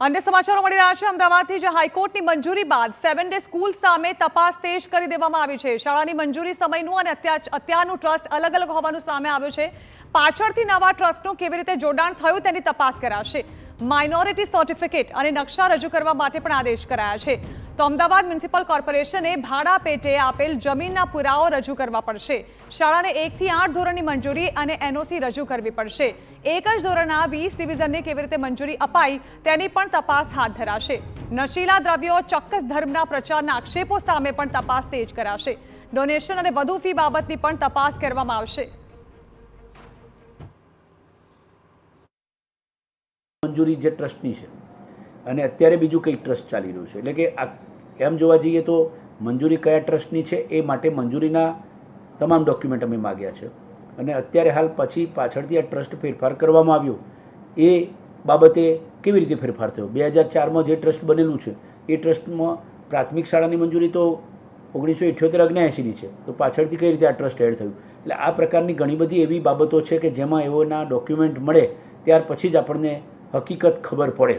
अन्य समाचारों मળી રહ્યા છે અમદાવાદથી જે હાઈકોર્ટની મંજૂરી બાદ 7 ડે સ્કૂલ સામે તપાસ તેજ કરી દેવામાં આવી છે। શાળાની મંજૂરી સમયનું અને અત્યારનું ટ્રસ્ટ અલગ અલગ હોવાનું સામે આવ્યું છે। પાછળથી નવા ટ્રસ્ટનું કેવી રીતે જોડાણ થયું તેની તપાસ કરાશે। માઇનોરિટી સર્ટિફિકેટ અને નકશા રજૂ કરવા માટે પણ આદેશ કરાયા છે। તો અમદાવાદ મ્યુનિસિપલ કોર્પોરેશને ભાડા પેટે આપેલ જમીનના પુરાવો રજૂ કરવા પડશે। શાળાને 1 થી 8 ધોરણની મંજૂરી અને એનઓસી રજૂ કરવી પડશે। એક જ ધોરણના 20 ડિવિઝનને કેવી રીતે મંજૂરી અપાઈ તેની પણ તપાસ હાથ ધરાશે। નશીલા દ્રવ્યો, ચોક્કસ ધર્મના પ્રચારના આક્ષેપો સામે પણ તપાસ તેજ કરાશે। ડોનેશન અને વધુ ફી બાબતની પણ તપાસ કરવામાં આવશે। મંજૂરી જે ટ્રસ્ટની છે અને અત્યારે બીજું કંઈક ટ્રસ્ટ ચાલી રહ્યું છે, એટલે કે એમ જોવા જઈએ તો મંજૂરી કયા ટ્રસ્ટની છે એ માટે મંજૂરીના તમામ ડોક્યુમેન્ટ અમે માગ્યા છે અને અત્યારે હાલ પછી પાછળથી આ ટ્રસ્ટ ફેરફાર કરવામાં આવ્યો એ બાબતે કેવી રીતે ફેરફાર થયો। 2004માં જે ટ્રસ્ટ બનેલું છે એ ટ્રસ્ટમાં પ્રાથમિક શાળાની મંજૂરી તો 1978-79ની છે, તો પાછળથી કઈ રીતે આ ટ્રસ્ટ એડ થયું। એટલે આ પ્રકારની ઘણી બધી એવી બાબતો છે કે જેમાં એઓના ડોક્યુમેન્ટ મળે ત્યાર પછી જ આપણને હકીકત ખબર પડે।